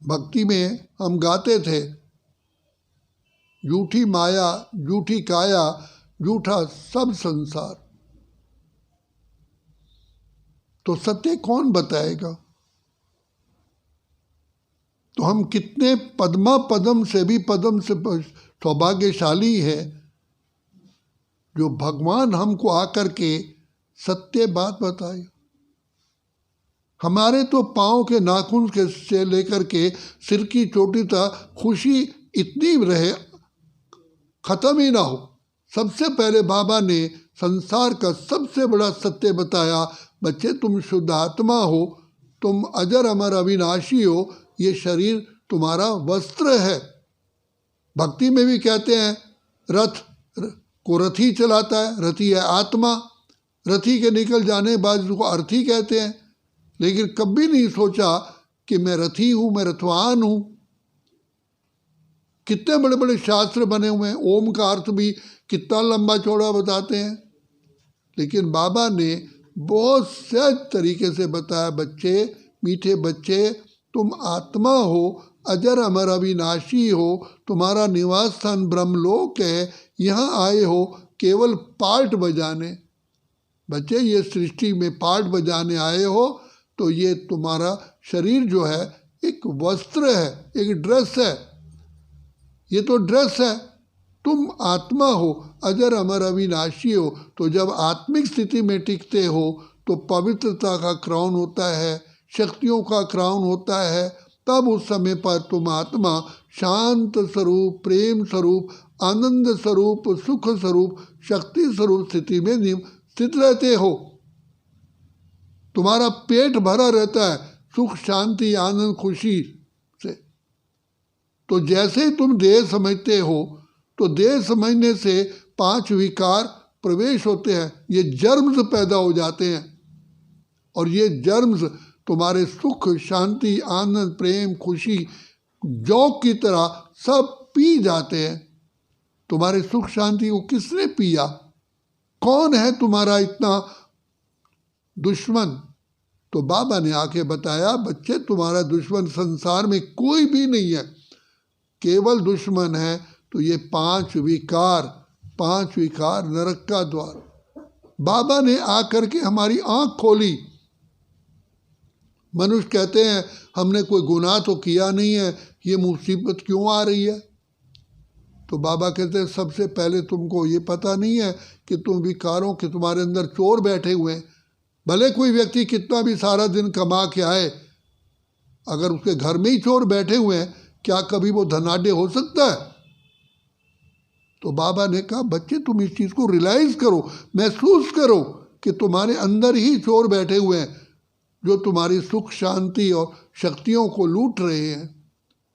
भक्ति में हम गाते थे, झूठी माया झूठी काया झूठा सब संसार। तो सत्य कौन बताएगा? तो हम कितने पद्मा पदम से भी पदम से सौभाग्यशाली है जो भगवान हमको आकर के सत्य बात बताए। हमारे तो पाँव के नाखून के से लेकर के सिर की चोटी तक खुशी इतनी रहे, खत्म ही ना हो। सबसे पहले बाबा ने संसार का सबसे बड़ा सत्य बताया, बच्चे तुम शुद्ध आत्मा हो, तुम अजर अमर अविनाशी हो, ये शरीर तुम्हारा वस्त्र है। भक्ति में भी कहते हैं रथ को रथी चलाता है, रथी है आत्मा। रथी के निकल जाने के बाद उसको अर्थी कहते हैं, लेकिन कभी नहीं सोचा कि मैं रथी हूँ, मैं रथवान हूँ। कितने बड़े बड़े शास्त्र बने हुए हैं, ओम का अर्थ भी कितना लंबा चौड़ा बताते हैं। लेकिन बाबा ने बहुत सहज तरीके से बताया, बच्चे, मीठे बच्चे, तुम आत्मा हो, अजर अमर अविनाशी हो, तुम्हारा निवास स्थान ब्रह्मलोक है, यहाँ आए हो केवल पार्ट बजाने। बच्चे, ये सृष्टि में पार्ट बजाने आए हो, तो ये तुम्हारा शरीर जो है एक वस्त्र है, एक ड्रेस है। ये तो ड्रेस है। तुम आत्मा हो, अजर अमर अविनाशी हो। तो जब आत्मिक स्थिति में टिकते हो तो पवित्रता का क्राउन होता है, शक्तियों का क्राउन होता है। तब उस समय पर तुम आत्मा शांत स्वरूप, प्रेम स्वरूप, आनंद स्वरूप, सुख स्वरूप, शक्ति स्वरूप स्थिति में स्थित रहते हो। तुम्हारा पेट भरा रहता है सुख, शांति, आनंद, खुशी से। तो जैसे ही तुम देह समझते हो तो देह समझने से 5 विकार प्रवेश होते हैं, ये जर्म्स पैदा हो जाते हैं। और ये जर्म्स तुम्हारे सुख, शांति, आनंद, प्रेम, खुशी जौक की तरह सब पी जाते हैं। तुम्हारे सुख शांति को किसने पिया? कौन है तुम्हारा इतना दुश्मन? तो बाबा ने आके बताया, बच्चे, तुम्हारा दुश्मन संसार में कोई भी नहीं है, केवल दुश्मन है तो ये 5 विकार, 5 विकार नरक का द्वार। बाबा ने आकर के हमारी आंख खोली। मनुष्य कहते हैं हमने कोई गुनाह तो किया नहीं है, ये मुसीबत क्यों आ रही है? तो बाबा कहते हैं सबसे पहले तुमको ये पता नहीं है कि तुम विकारों के तुम्हारे अंदर चोर बैठे हुए हैं। भले कोई व्यक्ति कितना भी सारा दिन कमा के आए, अगर उसके घर में ही चोर बैठे हुए हैं, क्या कभी वो धनाढ्य हो सकता है? तो बाबा ने कहा, बच्चे तुम इस चीज़ को रियलाइज करो, महसूस करो कि तुम्हारे अंदर ही चोर बैठे हुए हैं जो तुम्हारी सुख, शांति और शक्तियों को लूट रहे हैं।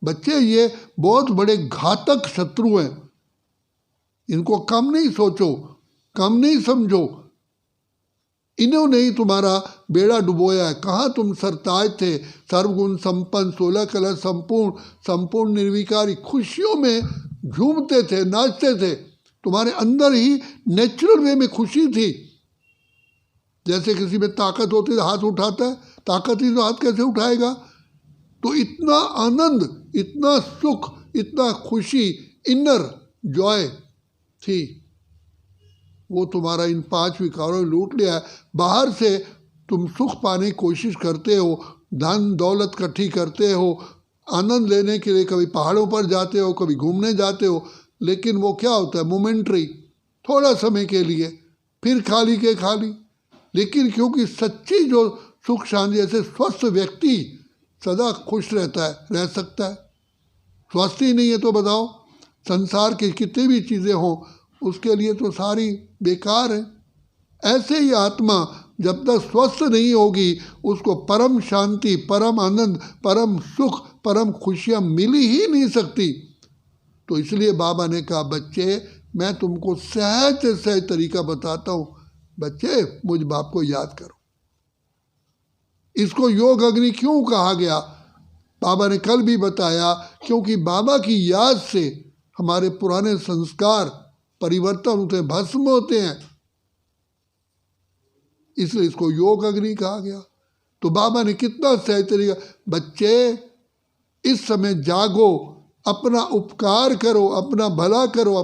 बच्चे, ये बहुत बड़े घातक शत्रु हैं, इनको कम नहीं सोचो, कम नहीं समझो। इन्होंने ही तुम्हारा बेड़ा डुबोया है। कहाँ तुम सरताज थे, सर्वगुण संपन्न, 16 कला संपूर्ण, संपूर्ण निर्विकारी, खुशियों में झूमते थे, नाचते थे। तुम्हारे अंदर ही नेचुरल वे में खुशी थी। जैसे किसी में ताकत होती है हाथ उठाता है, ताकत ही तो हाथ कैसे उठाएगा? तो इतना आनंद, इतना सुख, इतना खुशी, इनर जॉय थी, वो तुम्हारा इन 5 विकारों ने लूट लिया है। बाहर से तुम सुख पाने की कोशिश करते हो, धन दौलत इकट्ठी करते हो, आनंद लेने के लिए कभी पहाड़ों पर जाते हो, कभी घूमने जाते हो, लेकिन वो क्या होता है? मोमेंट्री, थोड़ा समय के लिए, फिर खाली के खाली। लेकिन क्योंकि सच्ची जो सुख शांति, जैसे स्वस्थ व्यक्ति सदा खुश रहता है, रह सकता है। स्वस्थ ही नहीं है तो बताओ, संसार की कितनी भी चीज़ें हों उसके लिए तो सारी बेकार है। ऐसे ही आत्मा जब तक स्वस्थ नहीं होगी उसको परम शांति, परम आनंद, परम सुख, परम खुशियाँ मिली ही नहीं सकती। तो इसलिए बाबा ने कहा, बच्चे मैं तुमको सहज से सहज तरीका बताता हूँ। बच्चे, मुझ बाप को याद करो। इसको योग अग्नि क्यों कहा गया? बाबा ने कल भी बताया, क्योंकि बाबा की याद से हमारे पुराने संस्कार परिवर्तन होते हैं, भस्म होते हैं, इसलिए इसको योग अग्नि कहा गया। तो बाबा ने कितना सही तरीका, बच्चे इस समय जागो, अपना उपकार करो, अपना भला करो,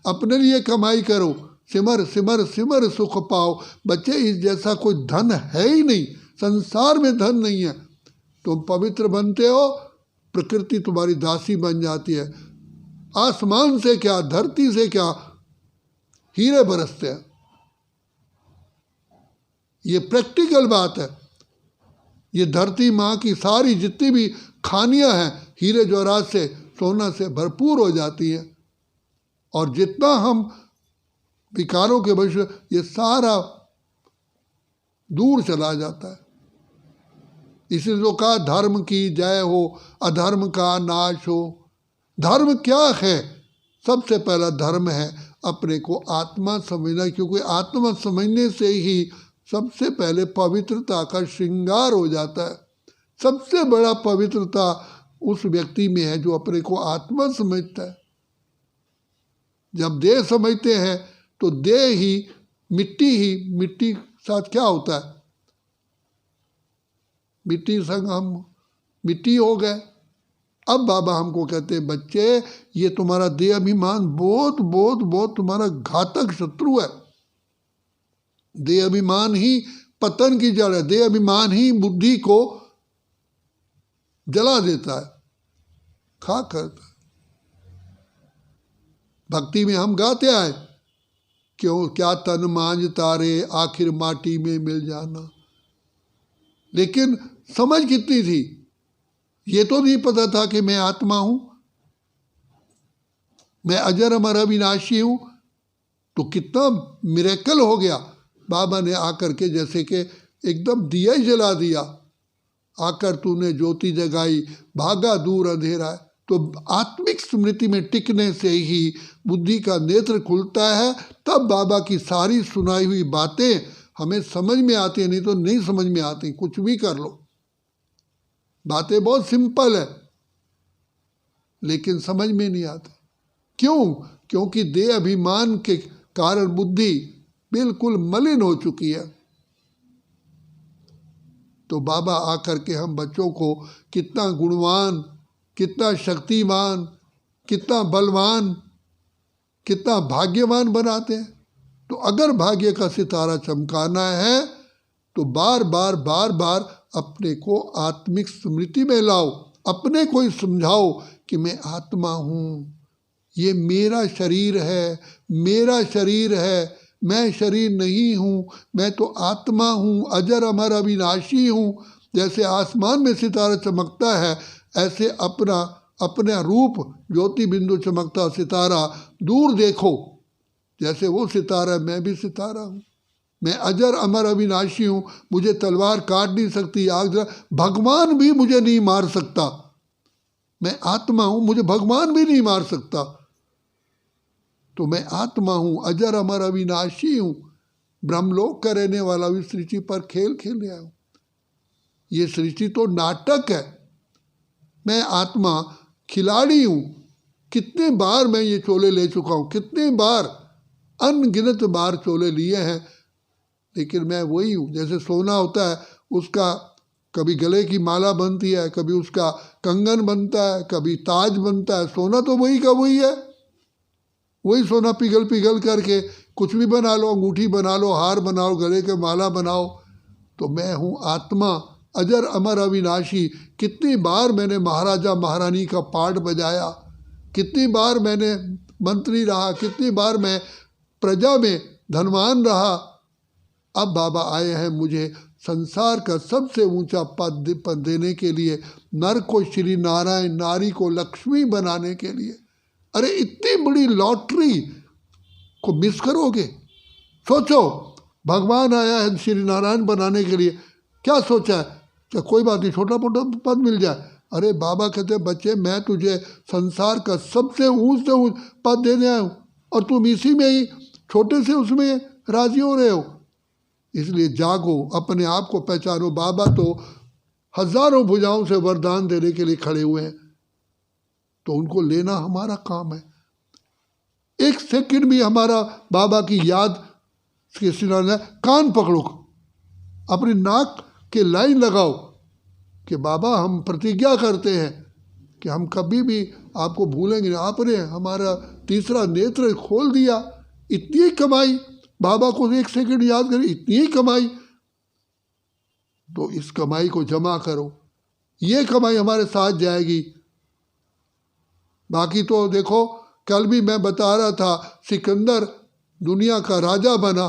अपने लिए कमाई करो। सिमर सिमर सिमर सुख पाओ। बच्चे, इस जैसा कोई धन है ही नहीं, संसार में धन नहीं है। तुम पवित्र बनते हो, प्रकृति तुम्हारी दासी बन जाती है। आसमान से क्या, धरती से क्या, हीरे बरसते हैं। ये प्रैक्टिकल बात है। ये धरती माँ की सारी जितनी भी खानियां हैं हीरे जवाहरात से, सोना से भरपूर हो जाती है। और जितना हम विकारों के वश, ये सारा दूर चला जाता है। इसलिए तो कहा धर्म की जय हो, अधर्म का नाश हो। धर्म क्या है? सबसे पहला धर्म है अपने को आत्मा समझना, क्योंकि आत्मा समझने से ही सबसे पहले पवित्रता का श्रृंगार हो जाता है। सबसे बड़ा पवित्रता उस व्यक्ति में है जो अपने को आत्मा समझता है। जब देह समझते हैं तो देह ही मिट्टी साथ क्या होता है? मिट्टी संग हम मिट्टी हो गए। अब बाबा हमको कहते हैं, बच्चे ये तुम्हारा देह अभिमान बहुत बहुत बहुत तुम्हारा घातक शत्रु है। देह अभिमान ही पतन की जड़ है। देह अभिमान ही बुद्धि को जला देता है, खा करता है। भक्ति में हम गाते आए, क्यों क्या तन मांझ तारे, आखिर माटी में मिल जाना। लेकिन समझ कितनी थी? ये तो नहीं पता था कि मैं आत्मा हूं, मैं अजर अमर अविनाशी हूं। तो कितना मिरेकल हो गया। बाबा ने आकर के जैसे कि एकदम दिया ही जला दिया। आकर तूने ज्योति जगाई, भागा दूर अंधेरा है। तो आत्मिक स्मृति में टिकने से ही बुद्धि का नेत्र खुलता है। तब बाबा की सारी सुनाई हुई बातें हमें समझ में आती है, नहीं तो नहीं समझ में आती। कुछ भी कर लो, बातें बहुत सिंपल है लेकिन समझ में नहीं आती। क्यों? क्योंकि देह अभिमान के कारण बुद्धि बिल्कुल मलिन हो चुकी है। तो बाबा आकर के हम बच्चों को कितना गुणवान, कितना शक्तिमान, कितना बलवान, कितना भाग्यवान बनाते हैं। तो अगर भाग्य का सितारा चमकाना है तो बार बार बार बार अपने को आत्मिक स्मृति में लाओ। अपने को ही समझाओ कि मैं आत्मा हूँ, ये मेरा शरीर है, मेरा शरीर है, मैं शरीर नहीं हूँ, मैं तो आत्मा हूँ, अजर अमर अविनाशी हूँ। जैसे आसमान में सितारा चमकता है, ऐसे अपना रूप ज्योति बिंदु चमकता सितारा दूर देखो। जैसे वो सितारा, मैं भी सितारा हूँ। मैं अजर अमर अविनाशी हूँ। मुझे तलवार काट नहीं सकती, आग, भगवान भी मुझे नहीं मार सकता। मैं आत्मा हूँ, मुझे भगवान भी नहीं मार सकता। तो मैं आत्मा हूँ, अजर अमर अविनाशी हूँ। ब्रह्मलोक का रहने वाला भी सृष्टि पर खेल खेल रहा हूँ। ये सृष्टि तो नाटक है। मैं आत्मा खिलाड़ी हूँ। कितने बार मैं ये चोले ले चुका हूँ, कितने बार, अनगिनत बार चोले लिए हैं, लेकिन मैं वही हूँ। जैसे सोना होता है, उसका कभी गले की माला बनती है, कभी उसका कंगन बनता है, कभी ताज बनता है। सोना तो वही का वही है। वही सोना पिघल पिघल करके कुछ भी बना लो, अंगूठी बना लो, हार बनाओ, गले के माला बनाओ। तो मैं हूँ आत्मा, अजर अमर अविनाशी। कितनी बार मैंने महाराजा महारानी का पार्ट बजाया, कितनी बार मैंने मंत्री रहा, कितनी बार मैं प्रजा में धनवान रहा। अब बाबा आए हैं मुझे संसार का सबसे ऊंचा पद देने के लिए, नर को श्री नारायण, नारी को लक्ष्मी बनाने के लिए। अरे इतनी बड़ी लॉटरी को मिस करोगे? सोचो, भगवान आया है श्री नारायण बनाने के लिए, क्या सोचा है? क्या कोई बात नहीं, छोटा मोटा पद मिल जाए। अरे बाबा कहते बच्चे, मैं तुझे संसार का सबसे ऊंच से ऊंच पद देने आया हूँ और तुम इसी में ही छोटे से उसमें राजी हो रहे हो। इसलिए जागो, अपने आप को पहचानो। बाबा तो हजारों भुजाओं से वरदान देने के लिए खड़े हुए हैं, तो उनको लेना हमारा काम है। एक सेकंड भी हमारा बाबा की याद के सिनारे, कान पकड़ो, अपनी नाक के लाइन लगाओ कि बाबा हम प्रतिज्ञा करते हैं कि हम कभी भी आपको भूलेंगे नहीं। आपने हमारा तीसरा नेत्र खोल दिया, इतनी कमाई, बाबा को एक सेकंड याद करें, इतनी कमाई, तो इस कमाई को जमा करो, ये कमाई हमारे साथ जाएगी। बाकी तो देखो, कल भी मैं बता रहा था, सिकंदर दुनिया का राजा बना,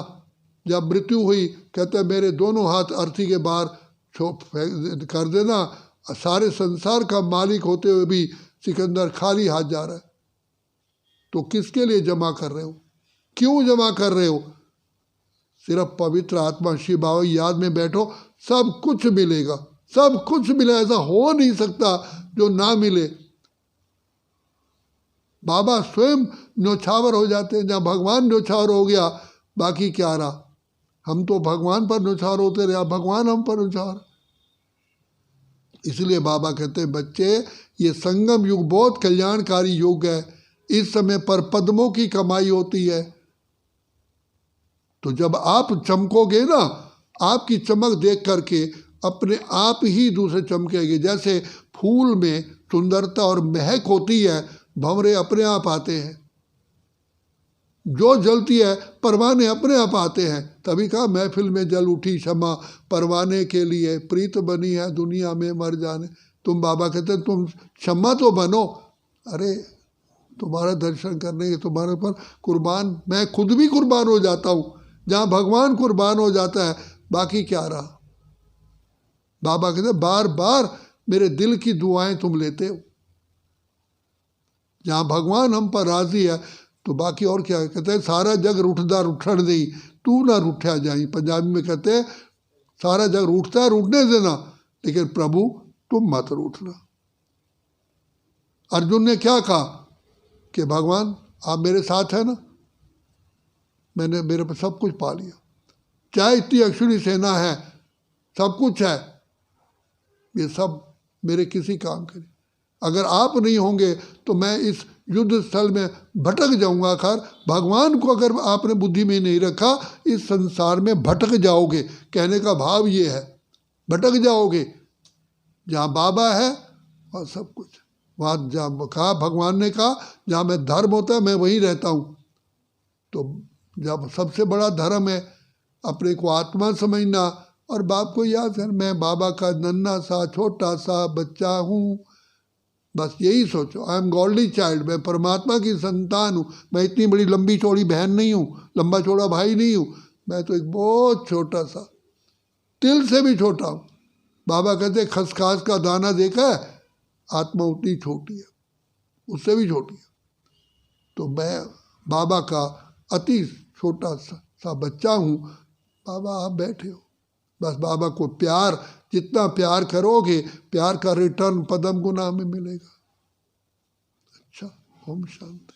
जब मृत्यु हुई कहते मेरे दोनों हाथ अर्थी के बाहर कर देना, सारे संसार का मालिक होते हुए भी सिकंदर खाली हाथ जा रहा है। तो किसके लिए जमा कर रहे हो, क्यों जमा कर रहे हो? सिर्फ पवित्र आत्मा शिव बाबा की याद में बैठो, सब कुछ मिलेगा, सब कुछ मिले, ऐसा हो नहीं सकता जो ना मिले। बाबा स्वयं न्योछावर हो जाते हैं, जहाँ भगवान न्योछावर हो गया बाकी क्या रहा। हम तो भगवान पर न्योछावर होते रहे, भगवान हम पर न्योछावर। इसलिए बाबा कहते हैं बच्चे, ये संगम युग बहुत कल्याणकारी युग है, इस समय पर पद्मों की कमाई होती है। तो जब आप चमकोगे ना, आपकी चमक देख करके अपने आप ही दूसरे चमकेंगे। जैसे फूल में सुंदरता और महक होती है, भंवरे अपने आप आते हैं, जो जलती है परवाने अपने आप आते हैं। तभी कहा महफिल में जल उठी क्षमा, परवाने के लिए प्रीत बनी है दुनिया में मर जाने। तुम बाबा कहते हैं तुम क्षमा तो बनो, अरे तुम्हारा दर्शन करने के तुम्हारे पर कुर्बान, मैं खुद भी कुर्बान हो जाता हूँ। जहाँ भगवान कुर्बान हो जाता है बाकी क्या रहा। बाबा कहते हैं बार बार मेरे दिल की दुआएं तुम लेते हो। जहाँ भगवान हम पर राजी है तो बाकी और क्या। कहते हैं सारा जग रूठदा रूठण दई, तू ना रूठा जाई। पंजाबी में कहते हैं सारा जग रूठता है, रूठने देना, लेकिन प्रभु तुम मत रूठना। अर्जुन ने क्या कहा कि भगवान आप मेरे साथ है ना, मैंने मेरे पर सब कुछ पा लिया, चाहे इतनी अक्षुणी सेना है, सब कुछ है, ये सब मेरे किसी काम के नहीं। अगर आप नहीं होंगे तो मैं इस युद्ध स्थल में भटक जाऊंगा। आखिर भगवान को अगर आपने बुद्धि में नहीं रखा, इस संसार में भटक जाओगे। कहने का भाव ये है, भटक जाओगे। जहाँ बाबा है वहाँ सब कुछ, वहाँ जहाँ कहा भगवान ने कहा जहाँ मैं धर्म होता है मैं वहीं रहता हूँ। तो जब सबसे बड़ा धर्म है अपने को आत्मा समझना और बाप को याद कर, मैं बाबा का नन्हा सा छोटा सा बच्चा हूँ, बस यही सोचो। आई एम गॉडली चाइल्ड, मैं परमात्मा की संतान हूँ। मैं इतनी बड़ी लंबी चौड़ी बहन नहीं हूँ, लंबा चौड़ा भाई नहीं हूँ, मैं तो एक बहुत छोटा सा, तिल से भी छोटा हूँ। बाबा कहते खसखस का दाना देखा है, आत्मा उतनी छोटी है, उससे भी छोटी है। तो मैं बाबा का अति छोटा सा बच्चा हूँ। बाबा आप बैठे हो, बस बाबा को प्यार, जितना प्यार करोगे प्यार का रिटर्न पदम गुना में मिलेगा। अच्छा, ओम शांति।